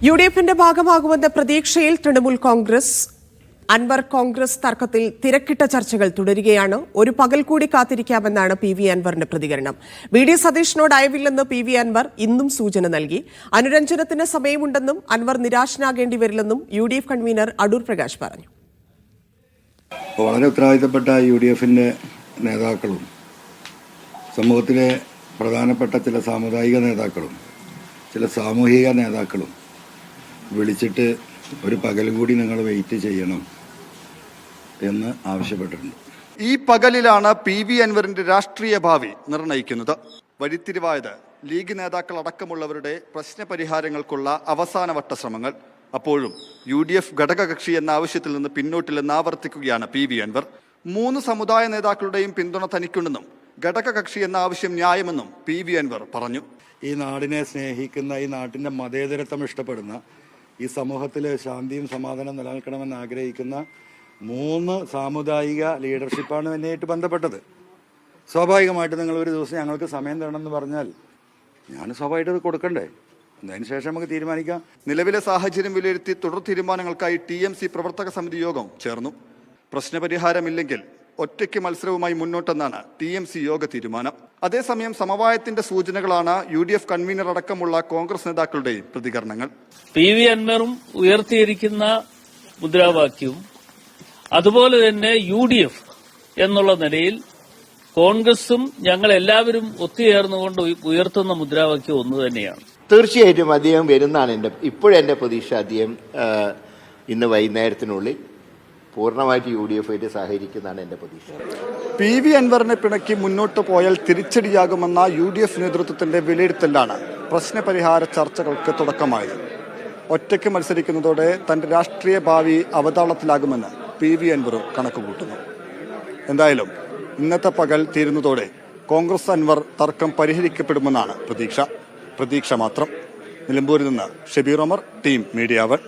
യുഡിഎഫിന്റെ ഭാഗമാകുമെന്ന പ്രതീക്ഷയിൽ തൃണമൂൽ കോൺഗ്രസ് അൻവർ കോൺഗ്രസ് തർക്കത്തിൽ തിരക്കിട്ട ചർച്ചകൾ തുടരുകയാണ്. ഒരു പകൽ കൂടി കാത്തിരിക്കാമെന്നാണ് പി.വി. അൻവറിന്റെ പ്രതികരണം. വി.ഡി. സതീഷിനോട് അയവില്ലെന്ന് പി.വി. അൻവർ ഇന്നും സൂചന നൽകി. അനുരഞ്ജനത്തിന് സമയമുണ്ടെന്നും അൻവർ നിരാശനാകേണ്ടി വരില്ലെന്നും യു.ഡി.എഫ് കൺവീനർ അടൂർ പ്രകാശ് പറഞ്ഞു. വളരെ ഉത്തരവാദിത്തപ്പെട്ട യു.ഡി.എഫിന്റെ നേതാക്കളും സമൂഹത്തിലെ പ്രധാനപ്പെട്ട ചില സാമുദായിക നേതാക്കളും ചില സാമൂഹിക നേതാക്കളും വിളിച്ചിട്ട് ഒരു പകലും കൂടി നിങ്ങൾ വെയിറ്റ് ചെയ്യണം എന്ന് ആവശ്യപ്പെട്ടിട്ടുണ്ട്. ഈ പകലിലാണ് പി.വി. അൻവറിന്റെ രാഷ്ട്രീയ ഭാവി നിർണയിക്കുന്നത്. വഴിത്തിരിവായത് ലീഗ് നേതാക്കൾ അടക്കമുള്ളവരുടെ പ്രശ്നപരിഹാരങ്ങൾക്കുള്ള അവസാനവട്ട ശ്രമങ്ങൾ. അപ്പോഴും യു.ഡി.എഫ് ഘടകകക്ഷി എന്ന ആവശ്യത്തിൽ നിന്ന് പിന്നോട്ടില്ലെന്ന് ആവർത്തിക്കുകയാണ് പി.വി. അൻവർ. 3 സമുദായ നേതാക്കളുടെയും പിന്തുണ തനിക്കുണ്ടെന്നും ഘടകകക്ഷി എന്ന ആവശ്യം ന്യായമെന്നും പി.വി. അൻവർ പറഞ്ഞു. ഈ നാടിനെ സ്നേഹിക്കുന്ന, ഈ നാട്ടിൻ്റെ മതേതരത്വം ഇഷ്ടപ്പെടുന്ന, ഈ സമൂഹത്തിൽ ശാന്തിയും സമാധാനം നിലനിൽക്കണമെന്ന് ആഗ്രഹിക്കുന്ന 3 സാമുദായിക ലീഡർഷിപ്പാണ് എന്നെയായിട്ട് ബന്ധപ്പെട്ടത്. സ്വാഭാവികമായിട്ട് നിങ്ങൾ ഒരു ദിവസം ഞങ്ങൾക്ക് സമയം തരണമെന്ന് പറഞ്ഞാൽ ഞാൻ സ്വാഭാവികമായിട്ട് അത് കൊടുക്കണ്ടേ? അതിനുശേഷം നമുക്ക് തീരുമാനിക്കാം. നിലവിലെ സാഹചര്യം വിലയിരുത്തി തുടർ തീരുമാനങ്ങൾക്കായി TMC പ്രവർത്തക സമിതി യോഗം ചേർന്നു. പ്രശ്നപരിഹാരമില്ലെങ്കിൽ ഒറ്റയ്ക്ക് മത്സരവുമായി മുന്നോട്ടെന്നാണ് TMC യോഗ തീരുമാനം. അതേസമയം സമവായത്തിന്റെ സൂചനകളാണ് യു.ഡി.എഫ് കൺവീനർ അടക്കമുള്ള കോൺഗ്രസ് നേതാക്കളുടെയും പ്രതികരണങ്ങൾ. പി.വി. അൻവറും ഉയർത്തിയിരിക്കുന്ന മുദ്രാവാക്യവും അതുപോലെ തന്നെ യു.ഡി.എഫ് എന്നുള്ള നിലയിൽ കോൺഗ്രസും ഞങ്ങൾ എല്ലാവരും ഒത്തുചേർന്നുകൊണ്ട് ഉയർത്തുന്ന മുദ്രാവാക്യം ഒന്ന് തന്നെയാണ്. തീർച്ചയായിട്ടും അദ്ദേഹം വരുന്നതാണ് ഇപ്പോഴെന്റെ പ്രതീക്ഷ. അദ്ദേഹം ഇന്ന് വൈകുന്നേരത്തിനുള്ളിൽ പൂർണ്ണമായിട്ട് യു.ഡി.എഫ് ആയിട്ട് സഹകരിക്കുന്നതാണ് എന്റെ പ്രതീക്ഷ. പി.വി. അൻവറിനെ പിണക്കി മുന്നോട്ട് പോയാൽ തിരിച്ചടിയാകുമെന്ന യു.ഡി.എഫ് നേതൃത്വത്തിന്റെ വിലയിരുത്തലാണ് പ്രശ്നപരിഹാര ചർച്ചകൾക്ക് തുടക്കമായത്. ഒറ്റയ്ക്ക് മത്സരിക്കുന്നതോടെ തന്റെ രാഷ്ട്രീയ ഭാവി അവതാളത്തിലാകുമെന്ന് പി.വി. അൻവറും കണക്കുകൂട്ടുന്നു. എന്തായാലും ഇന്നത്തെ പകൽ തീരുന്നതോടെ കോൺഗ്രസ് അൻവർ തർക്കം പരിഹരിക്കപ്പെടുമെന്നാണ് പ്രതീക്ഷ മാത്രം. നിലമ്പൂരിൽ നിന്ന് ഷബീർ ഒമർ, ടീം മീഡിയ 1.